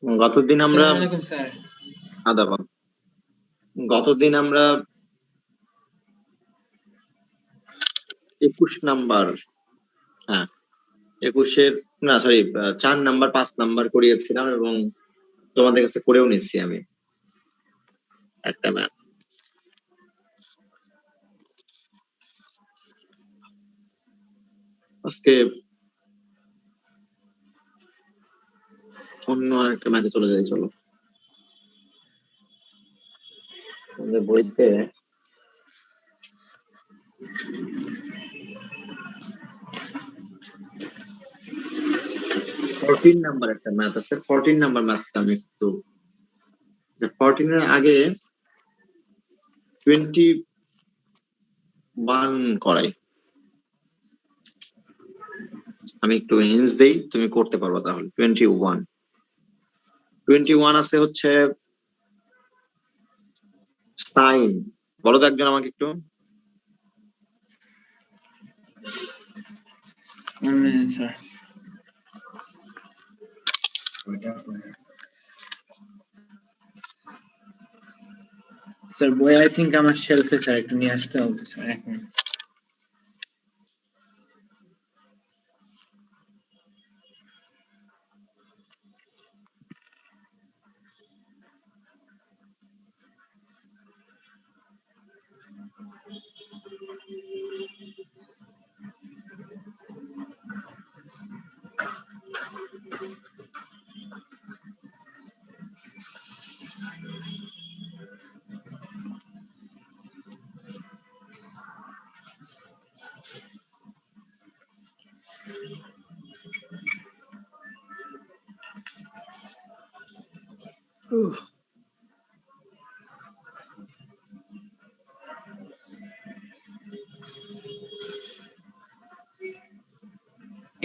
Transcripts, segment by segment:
গতদিন আমরা আসসালামু আলাইকুম স্যার। আদাব গতদিন আমরা 21 নাম্বার, হ্যাঁ 21-এর না সরি 4 নাম্বার 5 নাম্বার করিয়েছিলাম এবং তোমাদের কাছে করেও নিচ্ছি আমি একটা ম্যাথ। আজকে অন্য একটা ম্যাথে চলে যাই। চলো আমাদের বইতে ফোরটিন নাম্বার একটা ম্যাথ আছে। 14 নাম্বার ম্যাথটা আমি একটু 14-এর আগে 21 করাই। আমি একটু হিন্টস দেই, তুমি করতে পারবা তাহলে। 21 আছে হচ্ছে সাইন। বলো তো একজন আমাকে একটু। স্যার স্যার বই আই থিঙ্ক আমার শেলফে স্যার, একটু নিয়ে আসতে হবে স্যার, 1 মিনিট।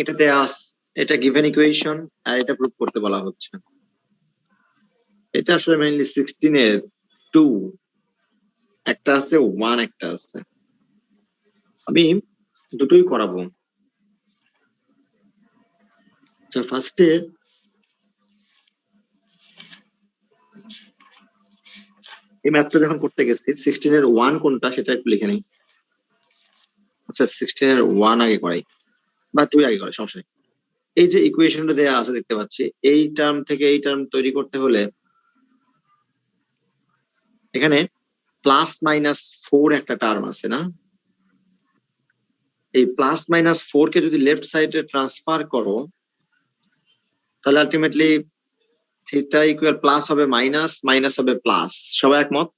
এটাতে এটা গিভেন ইকুয়েশন আর এটা প্রুভ করতে বলা হচ্ছে। এটা আসলে মেইনলি 16-এর 2 একটা আছে, 1 একটা আছে। আমি দুটোই করাবো। আচ্ছা ফার্স্টে এই ম্যাথটা যখন করতে গেছি 16-এর 1 কোনটা সেটা একটু লিখে নেই। আচ্ছা 16-এর 1 আগে করাই বা 2 আগে করাই, সমস্যা নেই। এই যে ইকুয়েশনটা দেয়া আছে দেখতে পাচ্ছি, এই টার্ম থেকে এই টার্ম তৈরি করতে হলে এখানে +-4 একটা টার্ম আছে না? এই +-4 কে যদি লেফট সাইডে ট্রান্সফার করো তাহলে আলটিমেটলি থিটা ইকুয়াল প্লাস হবে মাইনাস, মাইনাস হবে প্লাস। সবাই একমত?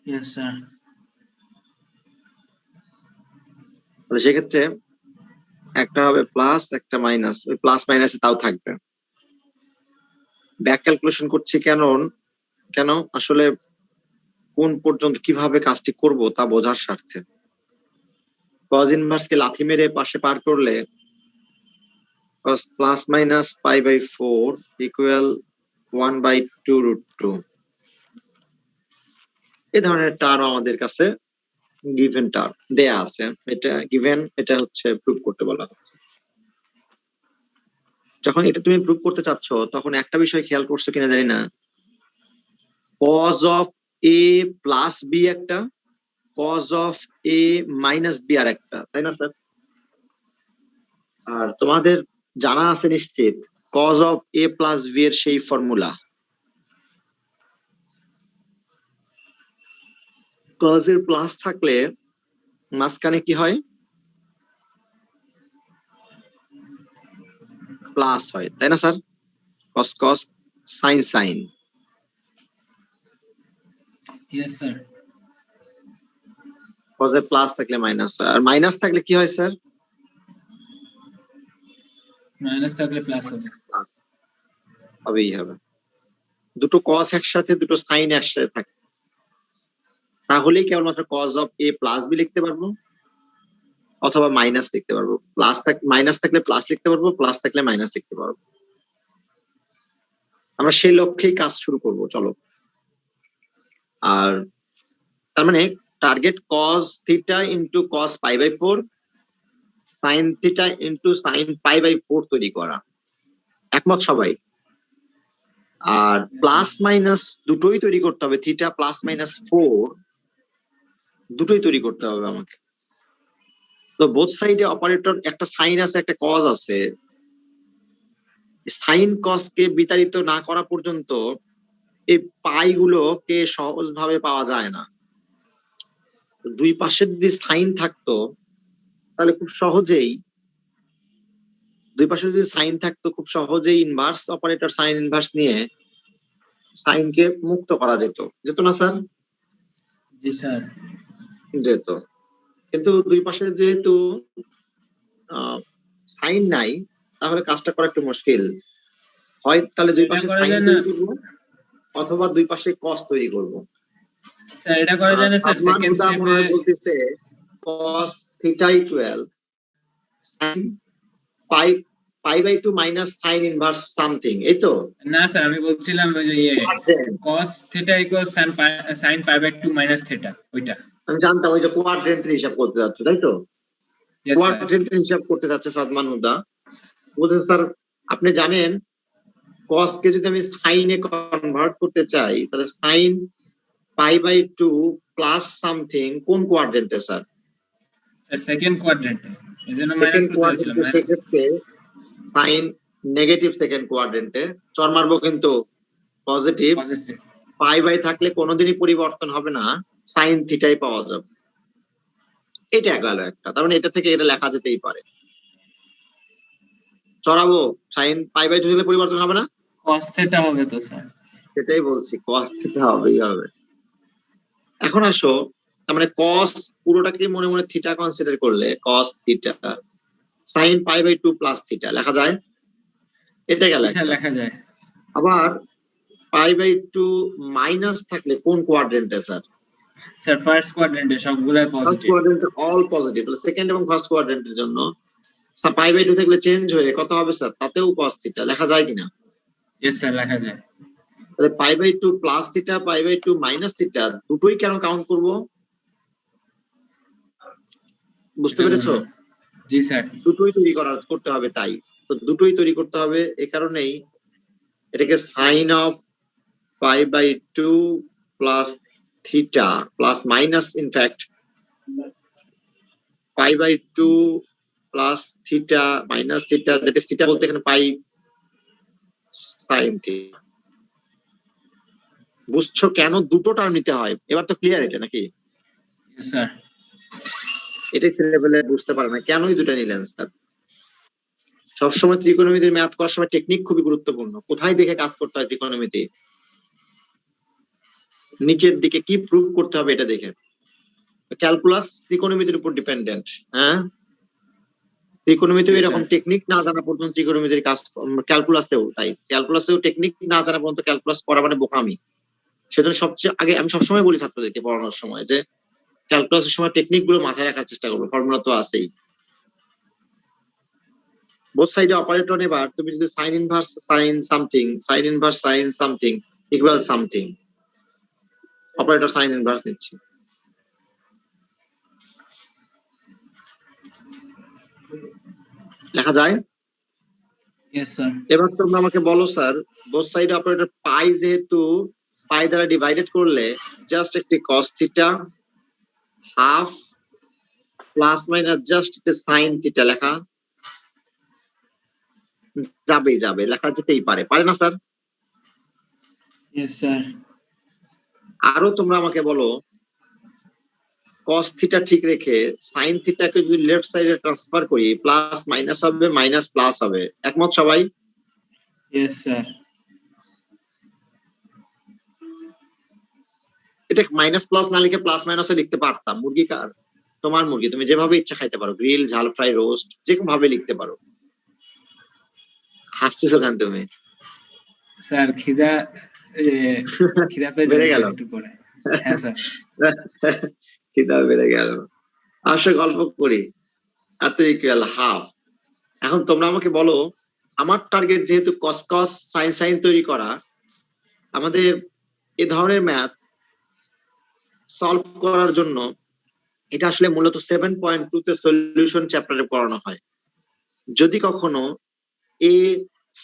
Yes sir. তাহলে সেক্ষেত্রে একটা হবে প্লাস একটা মাইনাস, ওই প্লাস মাইনাসে তাও থাকবে। ব্যাক ক্যালকুলেশন করছি কেন আসলে কোন পর্যন্ত কিভাবে কাজটি করব তা বোঝার স্বার্থে। কজ ইনভার্সকে লাথি মেরে পাশে পার করলে cos +-π/4 ইকুয়াল 1/2√2। এই ধরনের টার্ম আমাদের কাছে গিভেন টার্ম দেয়া আছে। এটা গিভেন, এটা হচ্ছে প্রুভ করতে বলা হচ্ছে। যখন এটা তুমি প্রুভ করতে চাচ্ছ তখন একটা বিষয় খেয়াল করছো কিনা জানি না, cos of a plus B একটা, cos of a minus B আর একটা, তাই না স্যার? আর তোমাদের জানা আছে নিশ্চিত cos of a plus B এর সেই ফর্মুলা। cos এর প্লাস থাকলে মাঝখানে কি হয়? প্লাস হয়, তাই না sir? cos cos sin sin। Yes sir. cos এর প্লাস থাকলে মাইনাস হয়, আর মাইনাস থাকলে কি হয় স্যার? মাইনাস থাকলে প্লাস হবে। প্লাস হবেই হবে। দুটো cos একসাথে, দুটো sin একসাথে থাকে, তাহলেই কেবলমাত্র cos of a plus B লিখতে পারবো অথবা মাইনাস লিখতে পারবো। মাইনাস থাকলে প্লাস লিখতে পারবো, প্লাস থাকলে মাইনাস লিখতে পারবো। আমরা সেই লক্ষ্যেই কাজ শুরু করব, চলো। আর তার মানে target cos theta into cos π/4 sine theta into sine pi by 4 তৈরি করা, একমত সবাই? আর প্লাস মাইনাস দুটোই তৈরি করতে হবে, থিটা প্লাস মাইনাস 4 দুটোই তৈরি করতে হবে আমাকে। তো বোথ সাইডে অপারেটর একটা সাইন আছে একটা কজ আছে, সাইন কজ কে বিতাড়িত না করা পর্যন্ত এই পাই গুলোকে সহজভাবে পাওয়া যায় না। দুই পাশে যদি সাইন থাকতো তাহলে খুব সহজেই, দুই পাশে যদি সাইন থাকতো খুব সহজেই ইনভার্স অপারেটর সাইন ইনভার্স নিয়ে সাইনকে মুক্ত করা যেত, যেত না স্যার? জি স্যার। যেত, কিন্তু দুই পাশে যেহেতু সাইন নাই তাহলে কাজটা করা একটু মুশকিল হয়। তাহলে দুই পাশে সাইন তৈরি করবো অথবা দুই পাশে কস তৈরি করবো। স্যার এটা করা যায় না স্যার? সেকেন্ড স্টেপে বলতেছে cos theta equal sin pi pi by 2 minus sin inverse something, এই তো? না স্যার, আমি বলছিলাম ওই যে cos theta equals sin pi by 2 minus theta, ওইটা আমি জানতাম ওই যে কোয়াড্রেন্টের হিসাব করতে যাচ্ছে, তাই তো? কোয়াড্রেন্টের হিসাব করতে যাচ্ছে সাদমান হুদা। বলছে স্যার আপনি জানেন cos কে যদি আমি sin এ কনভার্ট করতে চাই তাহলে sin pi by 2 plus something কোন কোয়াড্রেন্টে স্যার? সেকেন্ড কোয়াড্রেন্টে, এজন্য মাইনাস করতে হয়েছিল। সেক্ষেত্রে সাইন নেগেটিভ সেকেন্ড কোয়াড্রেন্টে, চর মারবো কিন্তু পজিটিভ, পাই বাই থাকলে কোনোদিনই পরিবর্তন হবে না, সাইন থিটাই পাওয়া যাবে। এটা গেল একটা, তার মানে এটা থেকে এটা লেখা যেতেই পারে। চড়াবো সাইন পাই বাই 2 হলে পরিবর্তন হবে না, cos থিটা হবে তো স্যার? সেটাই বলছি, cos থিটা হবেই হবে। এখন আসো, তার মানে cos পুরোটাকে মনে মনে থিটা কনসিডার করলে cos theta sine pi by 2 plus theta লেখা যায়, এটা গেল একটা। লেখা যায়। আবার পাই বাই 2 মাইনাস থাকলে কোন কোয়াড্রেন্টে স্যার? স্যার ফার্স্ট কোয়াড্রেন্টে, সবগুলাই পজিটিভ। ফার্স্ট কোয়াড্রেন্টে অল পজিটিভ, সেকেন্ড এবং ফার্স্ট কোয়াড্রেন্টের জন্য পাই বাই 2 থাকলে চেঞ্জ হয়ে কত হবে স্যার? তাতেও cos থিটা লেখা যায় কিনা? यस স্যার, লেখা যায়। তাহলে pi by 2 plus theta pi by 2 minus theta দুটোই কেন কাউন্ট করব? বুঝতে পেরেছো? জি স্যার। দুটোই তৈরি করতে হবে, তাই তো দুটোই তৈরি করতে হবে। এই কারণেই এটাকে sine of pi by 2 plus theta plus minus in fact pi by 2 plus theta minus theta, that is theta বলতে এখানে পাই সাইন থিটা। বুঝছো কেন দুটো টার্ম নিতে হয়? এবার তো ক্লিয়ার এটা নাকি? স্যার এটাই ছেলেবেলে বুঝতে পারে না কেনই দুটো নিলেন স্যার। সবসময় ত্রিকোণমিতির ম্যাথ করার সময় টেকনিক খুবই গুরুত্বপূর্ণ। কোথায় দেখে কাজ করতে হয় ত্রিকোণমিতি, নিচের দিকে কি প্রুফ করতে হবে এটা দেখে। ক্যালকুলাস ত্রিকোণমিতির উপর ডিপেন্ডেন্ট, হ্যাঁ ত্রিকোণমিতি এরকম টেকনিক না জানা পর্যন্ত ত্রিকোণমিতির কাজ, ক্যালকুলাসেও তাই, ক্যালকুলাসেও টেকনিক না জানা পর্যন্ত ক্যালকুলাস করা মানে বোকামি। সেজন্য সবচেয়ে আগে আমি সবসময় বলি ছাত্রদেরকে পড়ানোর সময় যে ক্যালকুলাসের সময় টেকনিক গুলো মাথায় রাখার চেষ্টা করবো, ফর্মুলা তো আছেই। বোথ সাইডে অপারেটর নেবার, তুমি যদি sign inverse sign something sign inverse sign something equal something, operator sign inverse নিচ্ছি। লেখা যায়? Yes sir. এবার তোমরা আমাকে বলো স্যার, বোথ সাইডে অপারেটর পাই যেহেতু পাই দ্বারা ডিভাইডেড করলে জাস্ট একটি cos theta half plus minus just sine theta লেখা যাবে, লেখা যেতেই পারে, পারে না স্যার? Yes sir. আরো তোমরা আমাকে বলো cos থিটা ঠিক রেখে সাইন থিটাকে যদি লেফট সাইডে ট্রান্সফার করি প্লাস মাইনাস হবে মাইনাস প্লাস হবে, একমত সবাই? Yes sir. এটা মাইনাস প্লাস না লিখে প্লাস মাইনাসে লিখতে পারতাম, মুরগি কার তোমার মুরগি, তুমি যেভাবে ইচ্ছা খাইতে পারো, গ্রিল ঝাল ফ্রাই রোস্ট যে কোনো ভাবে লিখতে পারো। হাসতেছো কেন তুমি? স্যার খিদা পেয়ে বেড়ে গেল, একটু পরে। হ্যাঁ স্যার। খিদা বেড়ে গেল। আসলে গল্প করি, এত ইকুয়াল হাফ। এখন তোমরা আমাকে বলো, আমার টার্গেট যেহেতু কস কস সাইন সাইন তৈরি করা, আমাদের এ ধরনের ম্যাথ সলভ করার জন্য এটা আসলে মূলত 7.2 তে সলিউশন চ্যাপ্টারে পড়ানো হয়। যদি কখনো a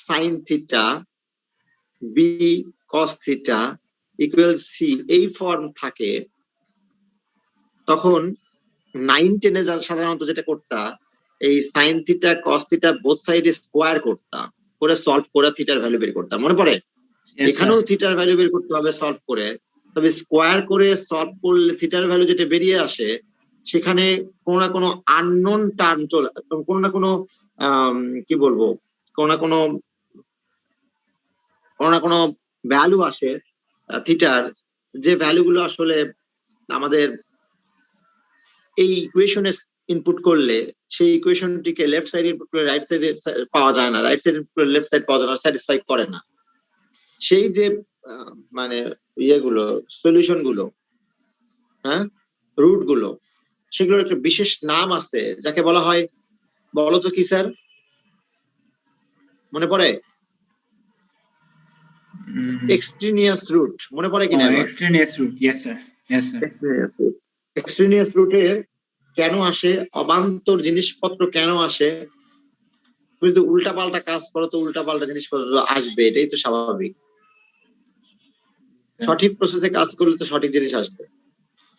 sin theta b cos theta equal c এই ফর্ম থাকে, তখন 9-10 এ সাধারণত যেটা করতা, এই sin theta cos theta both সাইডে স্কোয়ার করতাম, করে সলভ করে থিটার ভ্যালু বের করতাম, মনে পড়ে? এখানেও থিটার ভ্যালু বের করতে হবে সলভ করে, তবে স্কোয়ার করে সলভ করলে থিটার ভ্যালু যেটা বেরিয়ে আসে সেখানে কোনো না কোনো আননোন টার্ম চলে, কোনো না কোনো কি বলবো, কোনো না কোনো ভ্যালু আসে থিটার, যে ভ্যালুগুলো আসলে আমাদের এই ইকুয়েশনে ইনপুট করলে সেই ইকুয়েশনটিকে লেফট সাইড ইনপুট করলে রাইট সাইডে পাওয়া যায় না, রাইট সাইড ইনপুট করলে লেফট সাইড পাওয়া যায় না, স্যাটিসফাই করে না। সেই যে মানে ইয়েগুলো, সলিউশন গুলো, হ্যাঁ, রুট গুলো, সেগুলোর একটা বিশেষ নাম আছে যাকে বলা হয়, বলো তো কি স্যার, মনে পড়ে? এক্সট্রিনিয়াস রুট, মনে পড়ে কিনা? Extraneous root, yes sir, yes sir. Extraneous রুটে কেন আসে, অবান্তর জিনিসপত্র কেন আসে? তুমি যদি উল্টা পাল্টা কাজ করো তো উল্টা পাল্টা জিনিসপত্র আসবে, এটাই তো স্বাভাবিক। সঠিক প্রসেসে কাজ করলে তো সঠিক জিনিস আসবে,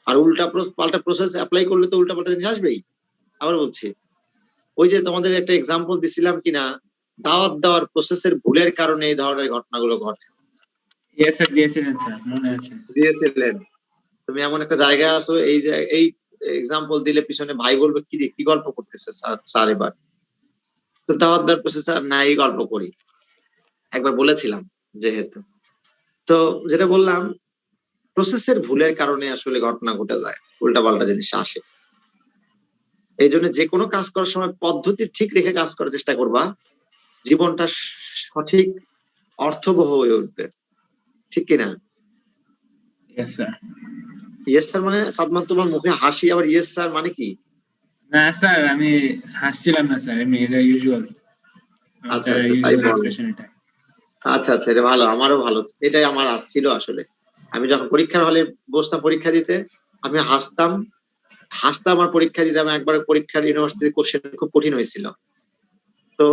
আর উল্টা পাল্টা প্রসেস অ্যাপ্লাই করলে তো উল্টা পাল্টা জিনিস আসবেই। আবার বলছি, ওই যে তোমাদের একটা এক্সাম্পল দিছিলাম কিনা, দাওয়াত দেওয়ার প্রসেসের ভুলের কারণে এই ধরনের ঘটনাগুলো ঘটে। ইয়েস স্যার, দিয়েছিলেন স্যার, মনে আছে। দিয়েছিলেন। তুমি এমন একটা জায়গায় আছো, এই যে এই এক্সাম্পল দিলে পিছনে ভাই বলবে কি গল্প করতেছে স্যার এবার, তো দাওয়াত দেওয়ার প্রসেস আর নাই, গল্প করি, একবার বলেছিলাম যেহেতু। তো যেটা বললাম, প্রসেসের ভুলের কারণে আসলে ঘটনা ঘটে যায়, উল্টাপাল্টা জিনিস আসে। এই জন্য যে কোনো কাজ করার সময় পদ্ধতি ঠিক রেখে কাজ করার চেষ্টা করবা, জীবনটা সঠিক অর্থবহ হয়ে উঠবে, ঠিক কিনা? Yes sir. ইয়েস স্যার মানে সাদমান, তোমার মুখে হাসি, আবার ইয়েস স্যার মানে কি? না স্যার, আমি হাসছিলাম না স্যার, আমি এটা ইউজুয়াল। আচ্ছা আচ্ছা, তাই বল। আচ্ছা আচ্ছা, এটা ভালো, আমারও ভালো, এটাই আমার আসছিল আসলে। আমি যখন পরীক্ষার হলে বসতাম পরীক্ষা দিতে, আমি হাসতাম আর পরীক্ষা দিতাম। একবার পরীক্ষার ইউনিভার্সিটি কোশ্চেন খুব কঠিন হয়েছিল, তো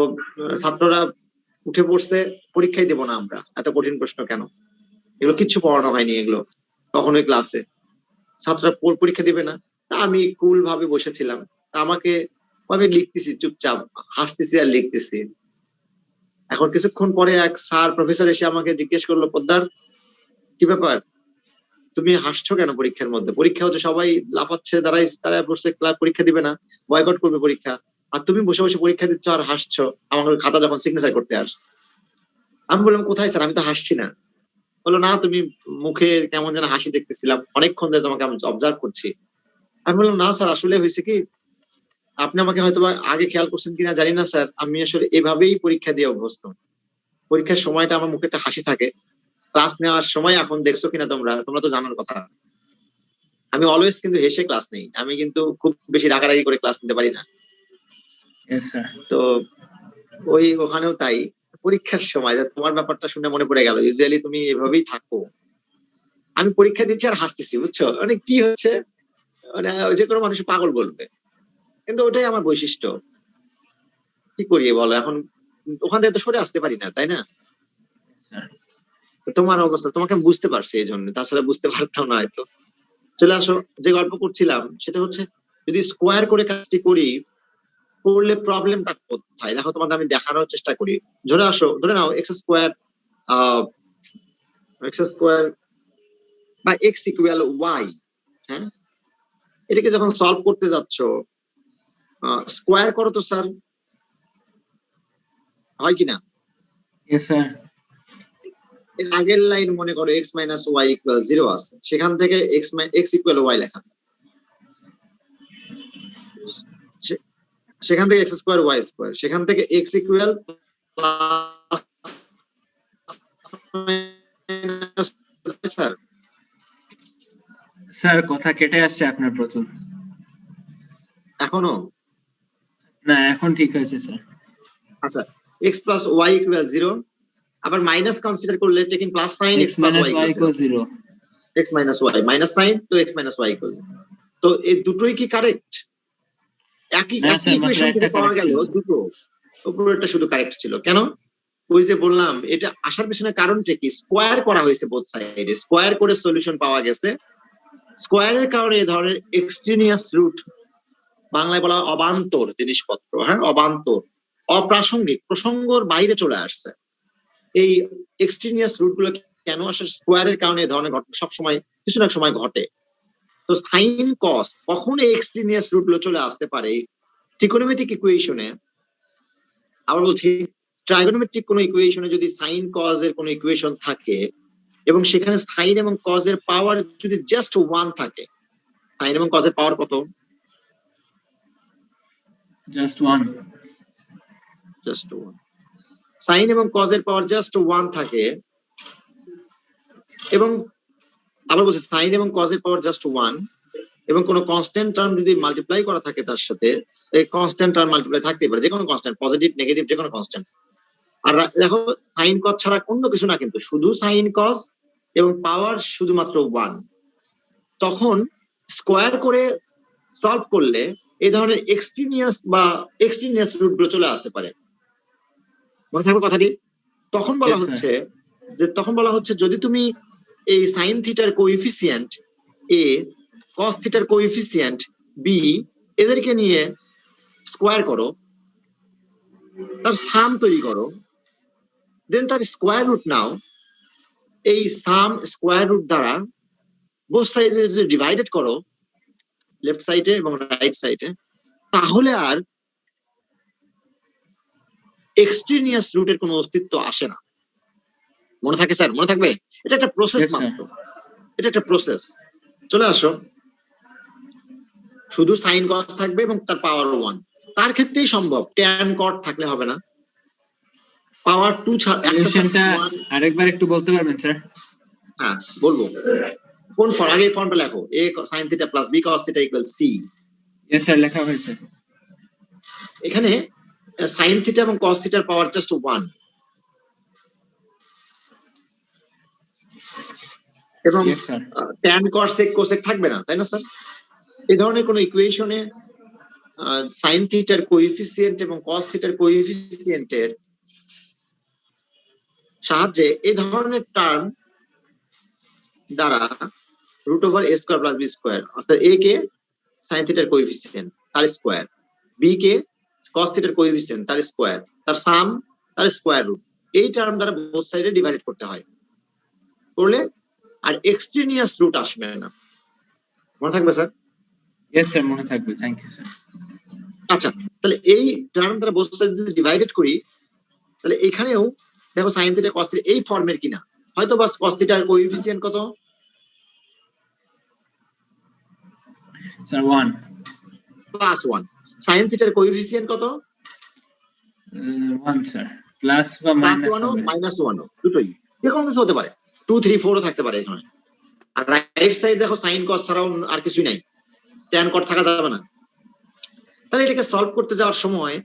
ছাত্ররা উঠে পড়ছে, পরীক্ষাই দেবো না আমরা, এত কঠিন প্রশ্ন কেন, এগুলো কিচ্ছু পড়ানো হয়নি এগুলো তখনই ক্লাসে, ছাত্ররা পরীক্ষা দিবে না। তা আমি কুল ভাবে বসেছিলাম, আমাকে আমি লিখতেছি চুপচাপ, হাসতেছি আর লিখতেছি। এখন কিছুক্ষণ পরে এক স্যার প্রফেসর এসে আমাকে জিজ্ঞেস করলো, পোদ্দার কি ব্যাপার, তুমি হাসছো কেন পরীক্ষার মধ্যে? পরীক্ষা হচ্ছে, সবাই লাফাচ্ছে, দাঁড়ায় বসে, পরীক্ষা দিবে না, বয়কট করবে পরীক্ষা, আর তুমি বসে বসে পরীক্ষা দিচ্ছ আর হাসছো আমার খাতা যখন সিগনেচার করতে আসছো। আমি বললাম, কোথায় স্যার, আমি তো হাসছি না। বললো, না তুমি মুখে কেমন যেন হাসি দেখতেছিলাম, অনেকক্ষণ ধরে তোমাকে আমি অবজার্ভ করছি। আমি বললাম, না স্যার, আসলে হয়েছে কি, আপনি আমাকে হয়তো আগে খেয়াল করছেন কিনা জানি না স্যার, আমি আসলে এভাবেই পরীক্ষা দিয়ে অভ্যস্ত। পরীক্ষার সময়টা আমার মুখে একটা হাসি থাকে, ক্লাস নেওয়ার সময় এখন দেখছো কিনা তোমরা তো জানার কথা, আমি অলওয়েজ কিন্তু হেসে ক্লাস নেই, আমি কিন্তু খুব বেশি রাগারাগি করে ক্লাস নিতে পারি না। তো ওখানেও তাই, পরীক্ষার সময় তোমার ব্যাপারটা শুনে মনে পড়ে গেল, ইউজুয়ালি তুমি এভাবেই থাকো। আমি পরীক্ষা দিচ্ছি আর হাসতেছি, বুঝছো, মানে কি হচ্ছে, মানে যে কোনো মানুষ পাগল বলবে, কিন্তু ওটাই আমার বৈশিষ্ট্য। কি করি বলো, এখন ওখান থেকে তো সরে আসতে পারি না, তাই না? তোমার অবস্থা তোমাকে আমি বুঝতে পারছি, এই জন্য, তাছাড়া বুঝতে পারতাম না হয়তো। চলে আসো, যে গল্প করছিলাম সেটা হচ্ছে, যদি স্কোয়ার করে কাজটি করি, করলে প্রবলেমটা কোথায় দেখো, তোমাদের আমি দেখানোর চেষ্টা করি। ধরে নাও এক্স স্কোয়ার বা এক্স ইকুয়াল ওয়াই, হ্যাঁ, এটাকে যখন সলভ করতে যাচ্ছ, স্কোয়ার করো তো স্যার, হয় কিনা? আগের লাইন মনে করো এক্স মাইনাস ওয়াই ইকুয়াল 0 আছে, সেখান থেকে এক্স ইকুয়াল ওয়াই লেখা যায়, সেখান থেকে এক্স স্কোয়ার ওয়াই স্কোয়ার, সেখান থেকে এক্স ইকুয়াল স্যার। স্যার কথা কেটে আসছে আপনার প্রথম। এখনো? না, এখন ঠিক আছে স্যার। আচ্ছা, x plus y equal 0, আবার মাইনাস কনসিডার করলে taking plus sign x plus y equal 0, x minus y, minus sine তো x minus y equal 0। তো এই দুটোই কি কারেক্ট? একই না একই স্যার, মাত্র ইকুয়েশন একটা থেকে পাওয়া correct গেল ছিল। দুটো, উপরেরটা শুধু কারেক্ট ছিল। কেন? ওই যে বললাম, এটা আসার পেছনে কারণটা কি? স্কোয়ার করা হয়েছে বোথ সাইডে, স্কোয়ার করে সলিউশন পাওয়া গেছে। স্কোয়ারের কারণে এই ধরনের এক্সট্রিনিয়াস রুট, বাংলায় বলা হয় অবান্তর জিনিসপত্র, হ্যাঁ অবান্তর, অপ্রাসঙ্গিক, প্রসঙ্গর বাইরে চলে আসছে। এই এক্সট্রিনিয়াস রুট গুলো কেন আসে? স্কোয়ারের কারণে এই ধরনের ঘটনা সবসময় কিছু না সময় ঘটে। তো সাইন কস কখন এই এক্সট্রিনিয়াস রুট গুলো চলে আসতে পারে? ট্রিগোনোমেট্রিক ইকুয়েশনে, আবার বলছি, ট্রাইগোনোমেট্রিক কোন ইকুয়েশনে যদি সাইন কজ এর কোন ইকুয়েশন থাকে এবং সেখানে সাইন এবং কজ এর পাওয়ার যদি জাস্ট 1 থাকে, সাইন এবং কজ এর পাওয়ার কত? Just one. জাস্ট 1। সাইন এবং কজ এর পাওয়ার জাস্ট 1 থাকে, এবং আবার বলছি সাইন এবং কজ এর পাওয়ার জাস্ট 1, এবং কোন কনস্ট্যান্ট টার্ম যদি মাল্টিপ্লাই করা থাকে তার সাথে, এই কনস্ট্যান্ট টার্ম মাল্টিপ্লাই থাকতে পারে, যে কোনো কনস্ট্যান্ট, পজিটিভ নেগেটিভ যে কোনো কনস্ট্যান্ট। আর দেখো সাইন কজ ছাড়া অন্য কিছু না, কিন্তু শুধু সাইন কজ এবং পাওয়ার শুধুমাত্র 1। তখন স্কোয়ার করে সলভ করলে এই ধরনের এক্সট্রিনিয়াস রুট গুলো চলে আসতে পারে। মনে থাকবে কথাটি? তখন বলা Yes, sir. হচ্ছে যদি তুমি এই সাইন থিটার কোএফিসিয়েন্ট এ, কস থিটার কোএফিসিয়েন্ট বি, এদেরকে নিয়ে স্কোয়ার করো, তার সাম তৈরি করো, দেন তার স্কোয়ার রুট নাও, এই সাম স্কোয়ার রুট দ্বারা বোথ সাইডে যদি ডিভাইডেড করো, লেফট সাইডে এবং রাইট সাইডে, তাহলে আর এক্সট্রিনিয়াস রুটের কোনো অস্তিত্ব আসে না। মনে থাকে স্যার? মনে থাকবে? এটা একটা প্রসেস Yes, sir. মাত্র, এটা একটা প্রসেস। চলে আসো, শুধু সাইন কস থাকবে এবং তার পাওয়ার 1, তার ক্ষেত্রেই সম্ভব, ট্যান কট থাকলে হবে না। পাওয়ার 2 ছাড়া একটা সলিউশনটা ছাড়া 1। আরেকবার একটু বলতে পারবেন স্যার? হ্যাঁ বলবো। কোন ফর্ম? আগে ফর্মটা লেখো, a sin θ plus b cos θ equal c। Yes sir, লেখা হয়েছে। এখানে sin θ এবং cos θ এর পাওয়ার জাস্ট 1, এবং Yes, sir. tan cos sec cosec থাকবে না, তাই না স্যার? এই ধরনের কোন ইকুয়েশনে sin θ এর কোএফিসিয়েন্ট এবং cos θ এর কোএফিসিয়েন্টের সাহায্যে এই ধরনের টার্ম দ্বারা root over a square plus b square, অর্থাৎ a কে sin θ এর কোএফিসিয়েন্ট তার স্কয়ার, b কে cos θ এর কোএফিসিয়েন্ট তার স্কয়ার, তার সাম তার স্কয়ার রুট, এই টার্ম দ্বারা বোথ সাইডে ডিভাইড করতে হয়। করলে আর এক্সট্রিনিয়াস রুট আসবে না। মনে থাকবে স্যার? ইয়েস স্যার, মনে থাকবে। Thank you sir. আচ্ছা, তাহলে এই টার্ম দ্বারা বোথ সাইড যদি ডিভাইডেড করি, তাহলে এখানেও দেখো sin θ cos θ এই ফর্মের কিনা, হয়তো বাস cos θ এর কোএফিসিয়েন্ট কত? Sir 1 plus 1। sin θ এর কোএফিসিয়েন্ট কত? 1 স্যার, প্লাস বা প্লাস মাইনাস 1 ও হবে। মাইনাস 1 ও দুটোই, যে কোনো কিছু হতে পারে, 2 3 4 ও থাকতে পারে এখানে। আর রাইট সাইড দেখো sin cos ছাড়াও আর কিছুই নাই, tan cot থাকা যাবে না। তাহলে এটাকে সলভ করতে যাওয়ার সময়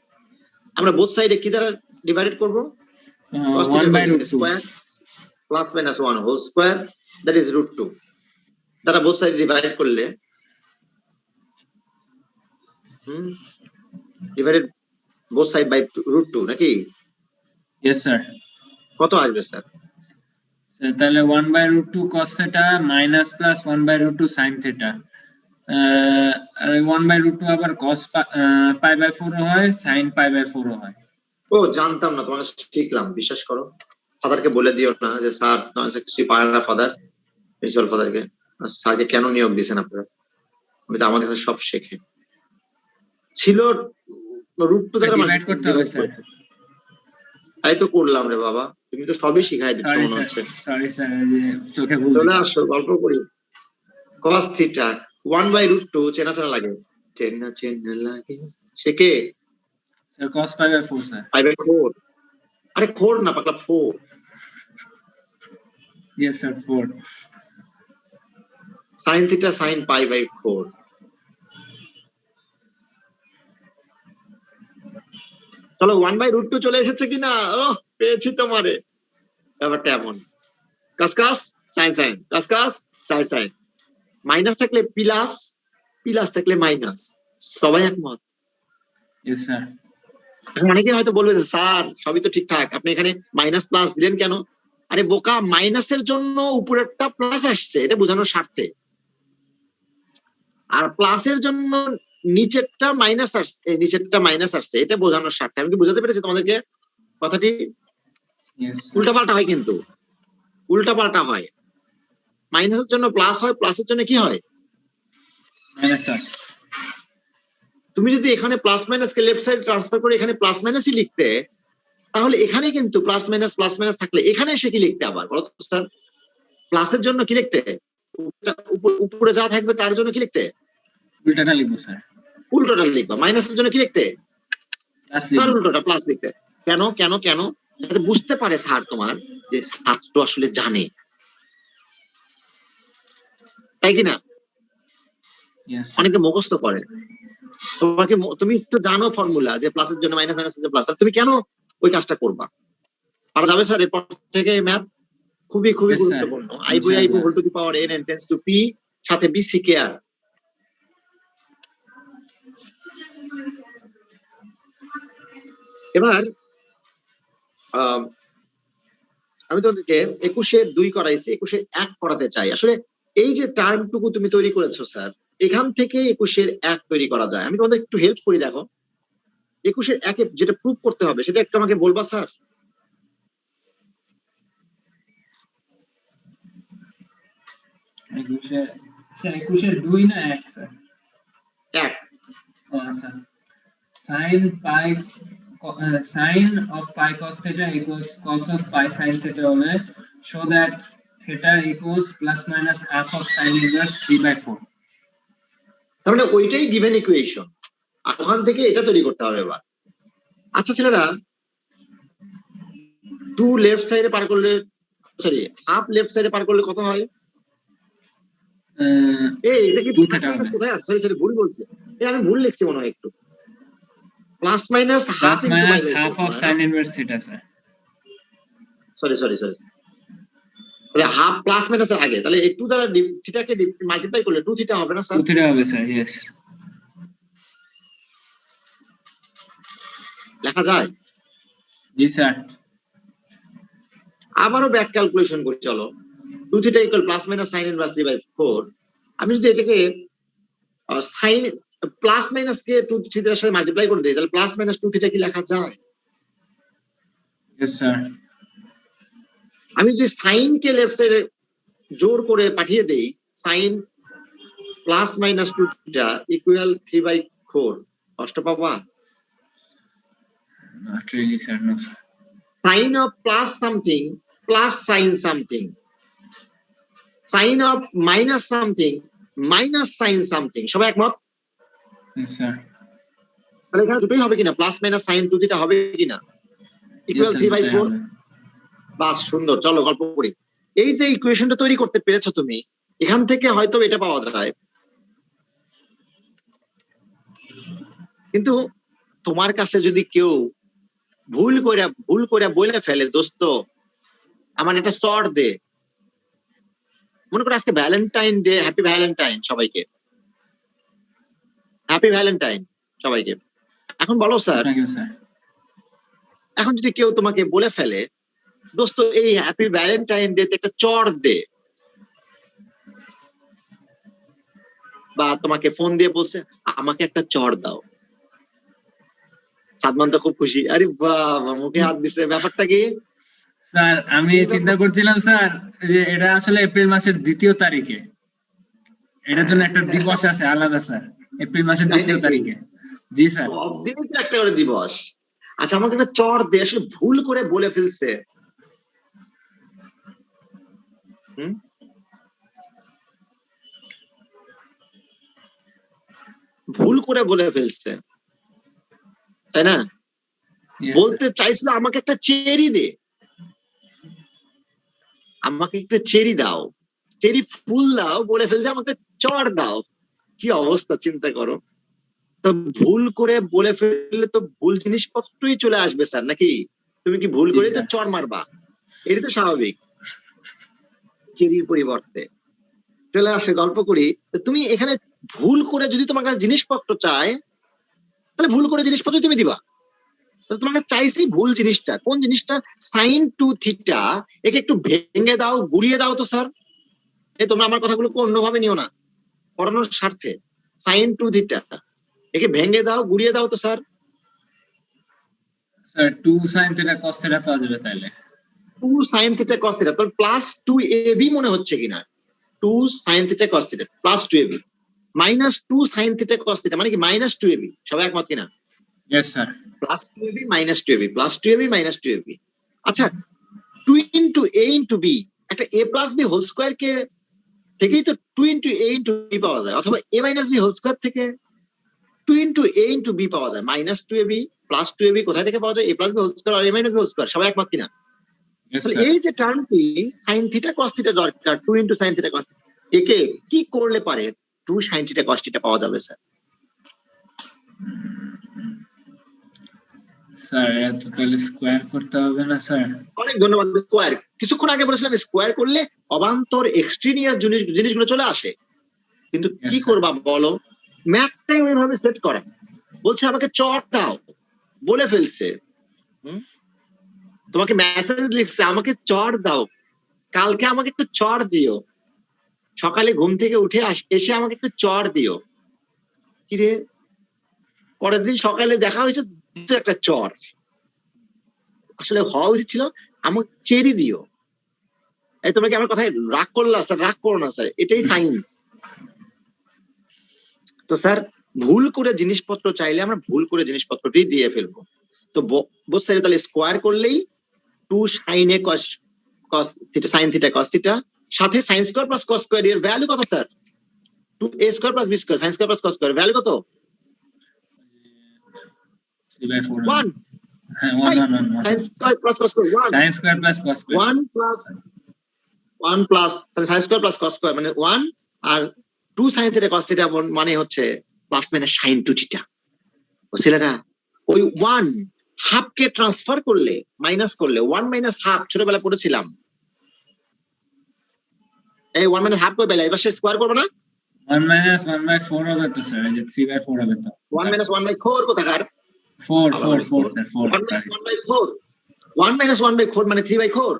আমরা বোথ সাইডে কি দ্বারা ডিভাইডেড করব? cos θ 1 by root 2 square plus minus 1 whole square, that is √2 দ্বারা বোথ সাইড ডিভাইডেড করলে ডিভাইডেড বোথ সাইড বাই √2 নাকি? Yes sir. কত আসবে স্যার? স্যার তাহলে 1 by root 2 cos θ minus plus 1 by root 2 sin θ, আর 1 by root 2 আবার cos pi by 4 ও হয়, sin pi by 4 ও হয়। ও জানতাম না, তোমার শিখলাম, বিশ্বাস করো। ফাদারকে বলে দিও না যে স্যার তোমার কিছু পারে না, ফাদার প্রিন্সিপাল ফাদারকে, স্যারকে কেন নিয়োগ দিয়েছেন আপনারা, উনি তো আমাদের কাছে সব শেখে। ছিল √2 দ্বারা ডিভাইড করতে হবে স্যার। তাই তো করলাম রে বাবা, তুমি তো সবই শিখাই দিচ্ছ মনে হচ্ছে। সরি স্যার, যে চোখে ভুল। চলে আসো, গল্প করি। cos θ 1 by √2 চেনা চেনা লাগে, চেনা চেনা লাগে, সে কে? Sir cos pi by 4 sir. pi by 4, আরে 4 না পাগলা, 4। Yes sir, 4। sin θ sin pi by 4। চলো 1 by √2 চলে এসেছে কিনা? ও পেয়েছি তোমারে, ব্যাপারটা এমন। কাস কাস সাইন সাইন, কাস কাস সাইন সাইন, মাইনাস থাকলে প্লাস, প্লাস থাকলে মাইনাস, সবাই একমত? Yes sir. অনেকে হয়তো বলবে যে স্যার সবই তো ঠিকঠাক, আপনি এখানে মাইনাস প্লাস দিলেন কেন? আরে বোকা, মাইনাসের জন্য উপরেরটা প্লাস আসছে, এটা বোঝানোর স্বার্থে, আর প্লাসের জন্য নিচেরটা মাইনাস আসছে, নিচেরটা মাইনাস আসছে, এটা বোঝানোর স্বার্থে। আমি কি বোঝাতে পেরেছি তোমাদেরকে কথাটি? Yes sir. উল্টাপাল্টা হয়, কিন্তু উল্টাপাল্টা হয়। মাইনাসের জন্য প্লাস হয়, প্লাসের জন্য কি হয়? Minus sir. তুমি যদি এখানে প্লাস মাইনাস কে লেফট সাইড ট্রান্সফার করে এখানে প্লাস মাইনাসই লিখতে, তাহলে এখানে কিন্তু প্লাস মাইনাস থাকলে এখানে এসে কি লিখতে আবার বলো তো স্যার? প্লাসের জন্য কি লিখতে? উপরে যা থাকবে তার জন্য কি লিখতে? উল্টাটা লিখবো স্যার। উল্টোটা লিখবা। মাইনাসের জন্য কি লিখতে? প্লাস তার লিখবো। উল্টোটা প্লাস লিখতে। কেন কেন কেন? যাতে বুঝতে পারে স্যার তোমার যে ছাত্র আসলে জানে, তাই কিনা? Yes sir. অনেকে মুখস্থ করে। তোমাকে তুমি তো জানো ফর্মুলা যে প্লাসের জন্য মাইনাস, মাইনাসের জন্য প্লাস, তুমি কেন ওই কাজটা করবা? পারা যাবে স্যার এরপর থেকে ম্যাথ? খুবই খুবই Yes, sir. গুরুত্বপূর্ণ। আইবো আইবো whole to the power n and tends to p সাথে b সিকেআর। এবার আমি তোমাদেরকে 21-2 করাইছি, 21-1 করাতে চাই। আসলে এই যে টার্মটুকু তুমি তৈরি করেছো স্যার, এখান থেকে 21-1 তৈরি করা যায়। আমি তোমাদের একটু হেল্প করি। দেখো 21-1 যেটা প্রুভ করতে হবে সেটা একটু আমাকে বলবা স্যার? স্যার 21-2 না 1 স্যার? 1। ও আচ্ছা। sin pi sin of pi cos theta equals cos of pi sin theta হলে show that theta equals plus minus half of sin inverse 3/4. তার মানে ওইটাই গিভেন ইকুয়েশন, আর ওখান থেকে এটা তৈরি করতে হবে এবার। আচ্ছা ছেলেরা, 2 লেফট সাইডে পার করলে, সরি হাফ লেফট সাইডে পার করলে কত হয়? এই এটা কি 2 প্লাস theta মাইনাস হবে। কোথায় আছে? সরি ভুল বলছি। আমি ভুল লিখছি মনে হয় একটু। Plus minus half Plus into minus half of sin inverse theta sir. Sorry তাহলে হাফ প্লাস মাইনাসের আগে, তাহলে এই 2 দ্বারা থিটাকে মাল্টিপ্লাই করলে 2 থিটা হবে না স্যার? 2 theta হবে স্যার। ইয়েস। লেখা যায়? জি স্যার। আবারও ব্যাক ক্যালকুলেশন করি, চলো। 2 theta equal plus minus sin inverse 3/4। আমি যদি এটাকে sin প্লাস মাইনাস কে 2 থিটার সাথে মাল্টিপ্লাই করে দেই, তাহলে প্লাস মাইনাস 2 থিটা কি লেখা যায়? Yes sir. আমি যদি সাইন কে লেফট সাইডে জোর করে পাঠিয়ে দেই, sine plus minus 2 theta equal 3/4, কষ্ট পাবা? Not really sir, no sir. Sine of plus something plus sine something, sine of minus something minus sine something, সবাই একমত? Yes sir. তাহলে এখানে দুটোই হবে কিনা? প্লাস মাইনাস সাইন 2 থিটা হবে কিনা? ইকুয়াল 3/4। বাস, সুন্দর। চলো গল্প করি। এই যে ইকুয়েশনটা তৈরি করতে পেরেছো তুমি, এখান থেকে হয়তো এটা পাওয়া যায়, কিন্তু তোমার কাছে যদি কেউ ভুল করে বলে ফেলে, দোস্ত আমার একটা শর্ট দে, মনে করো আজকে ভ্যালেন্টাইন ডে, হ্যাপি ভ্যালেন্টাইন সবাইকে, হ্যাপি ভ্যালেন্টাইন সবাইকে। এখন বলো স্যার, এখন যদি কেউ তোমাকে বলে ফেলে, দোস্ত এই হ্যাপি ভ্যালেন্টাইন ডে তে একটা চড় দে, বা তোমাকে ফোন দিয়ে বলছে আমাকে একটা চড় দাও, সাদমান তো খুব খুশি, আরে বাবা মুখে হাত দিছে, ব্যাপারটা কি? স্যার আমি চিন্তা করছিলাম স্যার যে এটা আসলে এপ্রিল মাসের 2য় তারিখে, এটার জন্য একটা দিবস আছে আলাদা স্যার, এপ্রিল মাসের 2য় তারিখে। জি স্যার। দিনই তো একটা করে দিবস। আচ্ছা আমাকে একটা চড় দে, আসলে ভুল করে বলে ফেলছে। ভুল করে বলে ফেলছে, তাই না? বলতে চাইছিল আমাকে একটা চেরি দে, আমাকে একটা চেরি দাও, চেরি ফুল দাও, বলে ফেলছে আমাকে চড় দাও। কি অবস্থা চিন্তা করো তো। ভুল করে বলে ফেললে তো ভুল জিনিসপত্রই চলে আসবে স্যার, নাকি? তুমি কি ভুল করে তো চড় মারবা? এটা তো স্বাভাবিক। চেরির পরিবর্তে চলে আসে গল্প করি। তুমি এখানে ভুল করে যদি তোমার কাছে জিনিসপত্র চায় তাহলে ভুল করে জিনিসপত্র তুমি দিবা। তোমার কাছে চাইছি ভুল জিনিসটা, কোন জিনিসটা? সাইন টু থিটা, একে একটু ভেঙে দাও, গুড়িয়ে দাও তো স্যার। এই তোমরা আমার কথাগুলোকে অন্যভাবে নিও না, পড়ানোর স্বার্থে। সাইন টু থিটা, একে ভেঙে দাও, গুড়িয়ে দাও তো sir. Sir 2 sin theta cos theta পাওয়া যাবে তাহলে। 2 sin থিটা cos থিটা, তাহলে প্লাস 2ab মনে হচ্ছে কিনা? 2 sin theta cos theta plus 2ab minus 2 sin theta cos theta মানে কি মাইনাস 2ab, সবাই একমত কিনা? Yes sir. Plus 2ab minus 2ab plus 2ab minus 2ab। আচ্ছা, 2 into a into b, একটা a plus b whole square কে থেকেই তো 2 into a into b পাওয়া যায়, অথবা a minus b whole square থেকে 2 into a into b পাওয়া যায়। মাইনাস 2ab প্লাস 2ab কোথায় থেকে পাওয়া যায়? a plus b whole square আর a minus b whole square, সবাই একমত কিনা? তাহলে এই যে টার্মটি sin থিটা cos থিটা দরকার, 2 into sin থিটা cos, একে কি করলে পারে 2 sin থিটা cos থিটা পাওয়া যাবে স্যার? স্যার এত তাহলে স্কয়ার করতে হবে না স্যার? অনেক ধন্যবাদ। স্কয়ার কিছুক্ষণ আগে বলেছিলাম, স্কয়ার করলে অবান্তর এক্সট্রিনিয়াস জিনিসগুলো চলে আসে। কিন্তু কি করবা বলো? ম্যাথটাই ওইভাবে সেট করা। বলছে আমাকে চট দাও, বলে ফেলছে। তোমাকে মেসেজ লিখছে আমাকে চট দাও, কালকে আমাকে একটু চট দিও, সকালে ঘুম থেকে উঠে এসে আমাকে একটু চট দিও। কিরে, পরের দিন সকালে দেখা হয়েছে একটা চর। আসলে হওয়া উচিত ছিল আমাকে চেরি দিও। এই তোমরা কি আমার কথায় রাগ করলা স্যার? রাগ করো না স্যার, এটাই সায়েন্স। তো স্যার ভুল করে জিনিসপত্র চাইলে আমরা ভুল করে জিনিসপত্রটি দিয়ে ফেলবো। তো বোথ সাইডে তাহলে স্কোয়ার করলেই 2 sin a cos theta sin theta cos theta, সাথে sin square plus cos square এর ভ্যালু কত sir? 2a square plus b square sin square plus cos square value কত? 3/4। 1। হ্যাঁ 1 sin square plus cos square 1। sin square plus cos square 1 plus sin square plus cos square মানে 1, আর 2 sin theta cos theta মানে হচ্ছে plus minus sin 2 theta. ও ছেলেরা, ওই 1 half কে transfer করলে, minus করলে 1 minus half ছোটবেলা পড়েছিলাম। এই 1 মাইনাস হাফ কই পেলে? এবার সে স্কয়ার করবে না? 1 minus 1/4 হবে তো স্যার, এই যে 3/4 হবে তো। 1 minus 1/4 কোথাকার? 4 স্যার 4। 1 minus 1/4, 1 minus 1/4 মানে 3/4,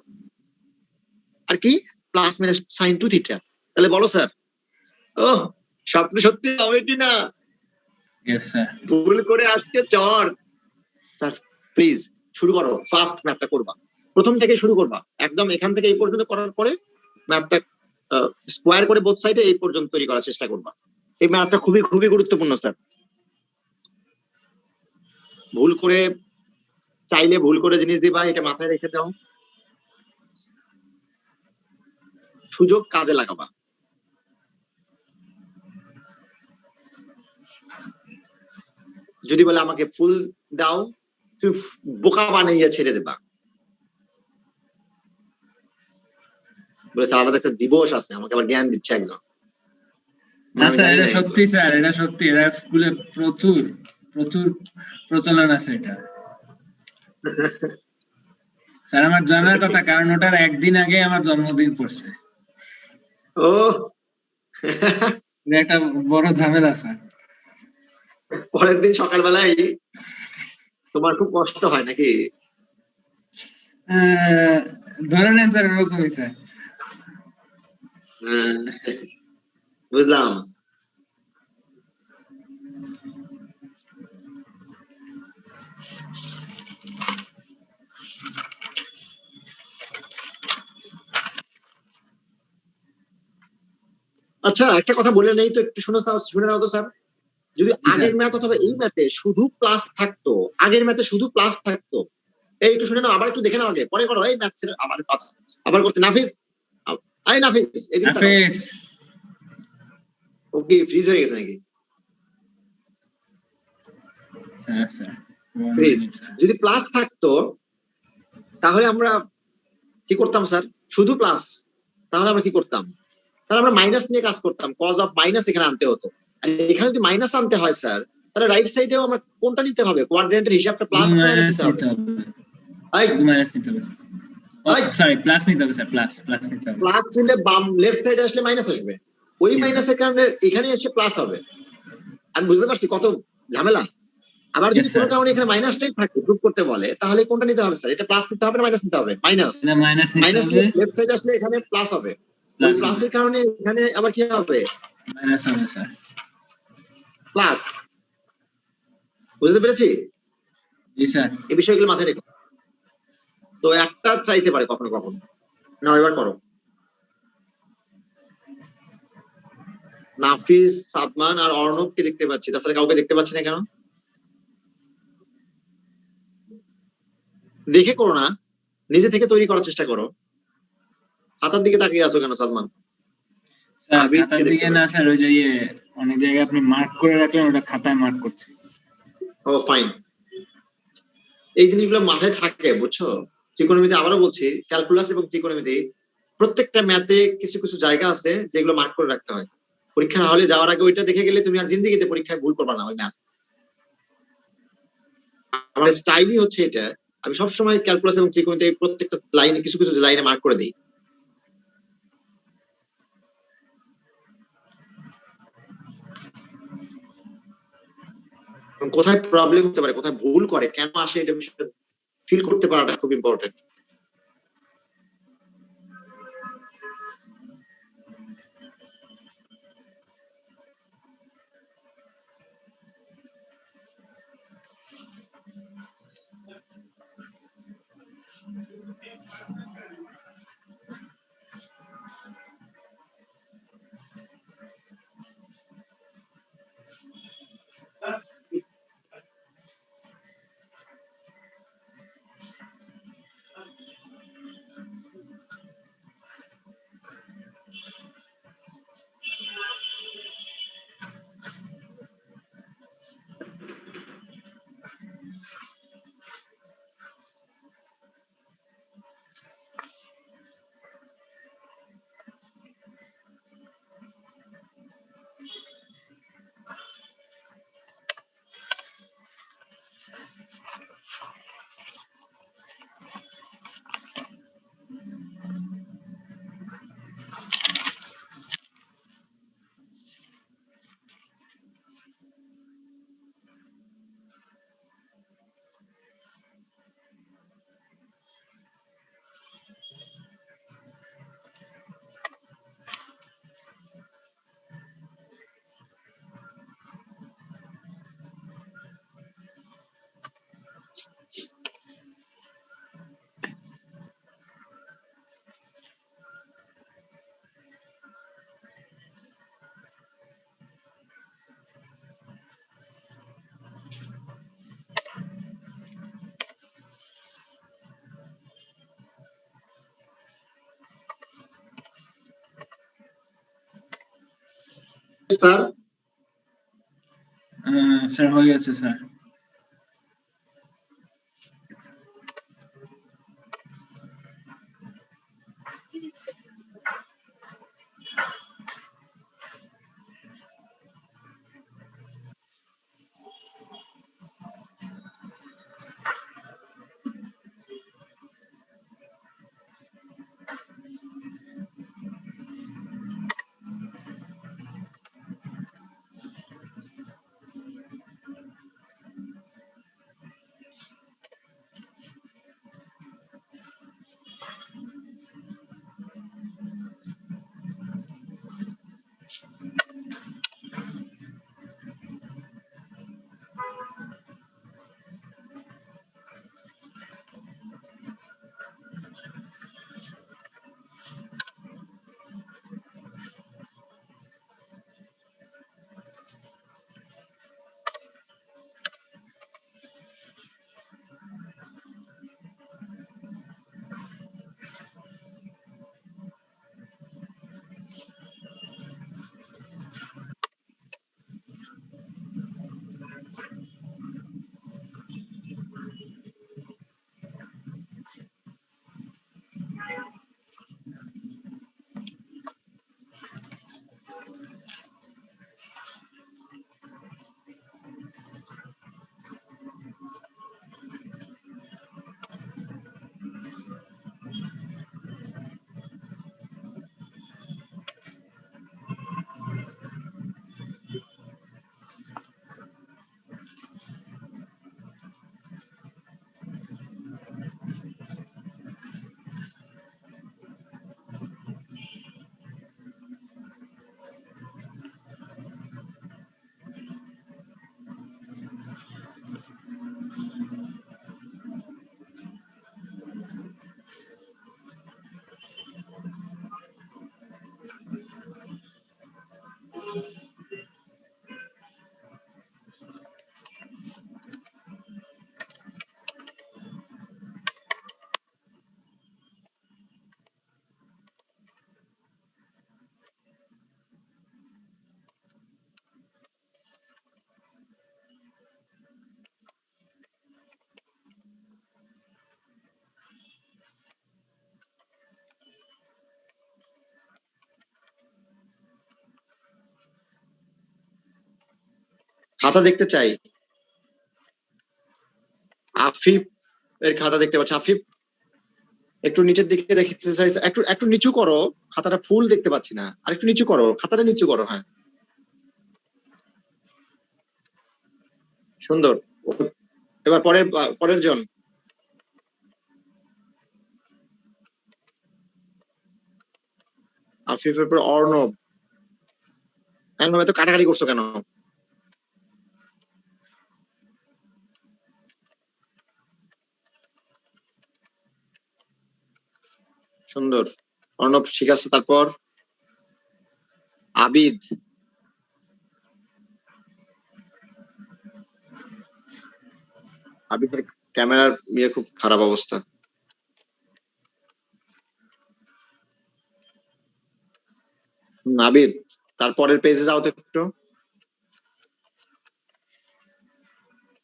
আর কি প্লাস মাইনাস sin 2 থিটা। তাহলে বলো স্যার, ও স্বপ্ন সত্যি হবে কি না? Yes sir. ভুল করে আজকে চর। স্যার প্লিজ শুরু করো, ফার্স্ট ম্যাথটা করবা, প্রথম থেকে শুরু করবা, একদম এখান থেকে এই পর্যন্ত করার পরে ম্যাথটা স্কোয়ার করে বোথ সাইডে এই পর্যন্ত তৈরি করার চেষ্টা করবা। এই ম্যাথটা খুবই খুবই গুরুত্বপূর্ণ স্যার। ভুল করে চাইলে ভুল করে জিনিস দিবা, এটা মাথায় রেখে দাও, সুযোগ কাজে লাগাবা। যদি বলে আমাকে ফুল দাও, তুমি বোকা বানাইয়া ছেড়ে দেবা। বলে স্যার আলাদা একটা দিবস আছে, আমাকে আবার জ্ঞান দিচ্ছে একজন। স্যার এটা সত্যি স্যার, এটা সত্যি, এটা স্কুলে প্রচুর প্রচুর প্রচলন আছে এটা। স্যার আমার জানার কথা, কারণ ওটার একদিন আগে আমার জন্মদিন পড়ছে। ও এটা একটা বড় ঝামেলা স্যার। পরের দিন সকালবেলায় তোমার খুব কষ্ট হয় নাকি? ধরে নেন স্যার ওরকমই স্যার। বুঝলাম। আচ্ছা একটা কথা বলে নেই তো, একটু শুনে নাও তো স্যার। যদি আগের ম্যাথ অথবা এই ম্যাথে শুধু প্লাস থাকতো, আগের ম্যাথে শুধু প্লাস থাকতো, এই একটু শুনে নাও, আবার একটু দেখে নাও, আগে পরে করো। এই ম্যাথ আবার করতে নাফিস, আই নাফিস এদিকে ওকে ফ্রিজ হয়ে গেছে নাকি? হ্যাঁ স্যার। ফ্রিজ যদি প্লাস থাকতো তাহলে আমরা কি করতাম স্যার? শুধু প্লাস, তাহলে আমরা কি করতাম? তাহলে আমরা মাইনাস নিয়ে কাজ করতাম, কজ অফ মাইনাস এখানে আনতে হতো। আর এখানে যদি মাইনাস আনতে হয় স্যার, তাহলে রাইট সাইডেও আমরা কোনটা নিতে হবে? কোয়াড্রেন্টের হিসাবটা প্লাস মাইনাস নিতে হবে। মাইনাস নিতে হবে। সরি প্লাস নিতে হবে স্যার, প্লাস নিতে হবে। প্লাস নিলে বাম লেফট সাইডে আসলে মাইনাস আসবে, ওই মাইনাসের কারণে এখানে এসে প্লাস হবে। আমি বুঝতে পারছি কত ঝামেলা। আবার যদি Yes, কোনো sir. কারণে এখানে মাইনাসটাই থাকে প্রুফ করতে বলে, তাহলে কোনটা নিতে হবে স্যার? এটা প্লাস নিতে হবে না মাইনাস নিতে হবে? মাইনাস। না মাইনাস নিতে মাইনাস হবে, লেফট সাইড আসলে এখানে প্লাস হবে। ওই প্লাস হবে, প্লাসের কারণে এখানে আবার কি হবে? মাইনাস হবে স্যার। প্লাস। বুঝতে পেরেছি? জি স্যার। এই বিষয়গুলো মাথায় রেখো। তো একটা চাইতে পারে কখনো কখনো। না এবার করো। নাফিস, সাদমান আর অর্ণবকে দেখতে পাচ্ছি, তাছাড়া কাউকে দেখতে পাচ্ছি না কেন? দেখে করো না, নিজে থেকে তৈরি করার চেষ্টা করো। হাতার দিকে তাকিয়ে আছো কেন সাদমান? স্যার আবিদকে খাতার দেখতে দিকে না পাচ্ছি। স্যার, ওই যে অনেক জায়গায় আপনি মার্ক করে রাখলেন, ওটা খাতায় মার্ক করছে। ও ফাইন। এই জিনিসগুলো মাথায় থাকে, বুঝছো? ত্রিকোণমিতি আবারও বলছি, ক্যালকুলাস এবং ত্রিকোণমিতি প্রত্যেকটা ম্যাথে কিছু কিছু জায়গা আছে যেগুলো মার্ক করে রাখতে হয়। পরীক্ষার হলে যাওয়ার আগে ওইটা দেখে গেলে তুমি আর জিন্দিগিতে পরীক্ষায় ভুল করবা না ওই ম্যাথ। আমার স্টাইলই হচ্ছে এটা। আমি সবসময় ক্যালকুলাস এবং ত্রিকোণমিতি প্রত্যেকটা লাইনে কিছু কিছু লাইনে মার্ক করে দিই। কোথায় প্রবলেম হতে পারে, কোথায় ভুল করে, কেন আসে, এটা বিষয়টা ফিল করতে পারাটা খুব ইম্পর্টেন্ট। স্যার স্যার হয়ে গেছে স্যার। খাতা দেখতে চাই। আফিফ এর খাতা দেখতে পাচ্ছি। আফিফ একটু নিচের দিকে দেখতে চাই, একটু একটু নিচু করো, খাতাটা ফুল দেখতে পাচ্ছি না, আর একটু নিচু করো, খাতাটা নিচু করো। হ্যাঁ, সুন্দর। এবার পরের জন। আফিফের পর অর্ণব। অর্ণব এত কাটাকাটি করছো কেন? সুন্দর, অর্ণব ঠিক আছে। তারপর আবিদ। আবিদের ক্যামেরার খুব খারাপ অবস্থা। আবিদ, তারপরের পেজে যাও তো একটু।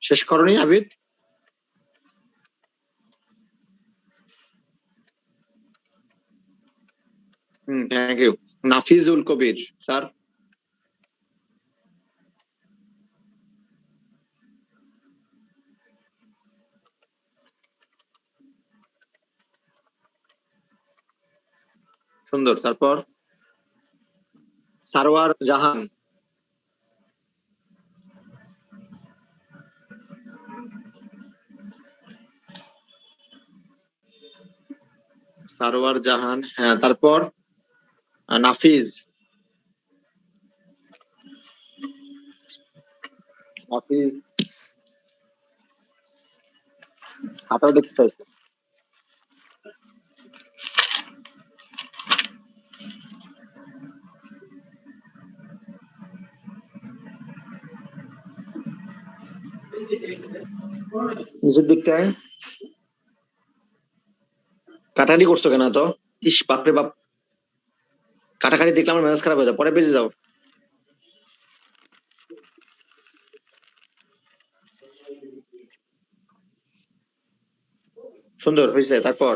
শেষ করনি Abid? Thank you. Nafizul Kabir sir. সুন্দর। তারপর সারোয়ার জাহান। সারোয়ার জাহান, হ্যাঁ। তারপর নাফিজ। নাফিজ খাতাও দেখতে চাইছে। নিচের দিকটায় কাটাকাটি করছো কেন তো? ইস বাপরে বাপ, কাটাকাটি দেখলে আমার মেজাজ খারাপ হয়ে যায়। পরে পেজে যাও। সুন্দর হয়েছে। তারপর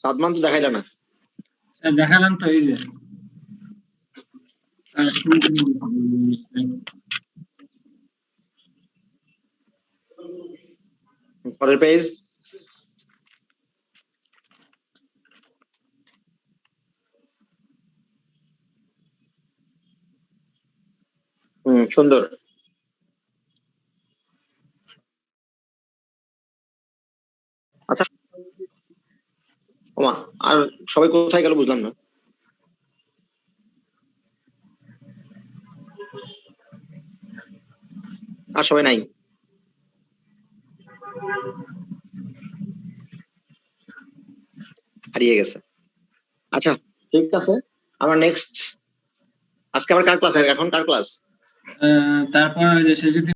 সাদমান তো দেখাইলা না। স্যার দেখালাম তো, এই যে পরের পেজ। সুন্দর। আচ্ছা ওমা, আর সবাই কোথায় গেল বুঝলাম না। আর সবাই নাই। হারিয়ে গেছে। আচ্ছা ঠিক আছে, আমার নেক্সট। আজকে আবার কার ক্লাস? এখন কার ক্লাস? তারপর ওই যে সে যদি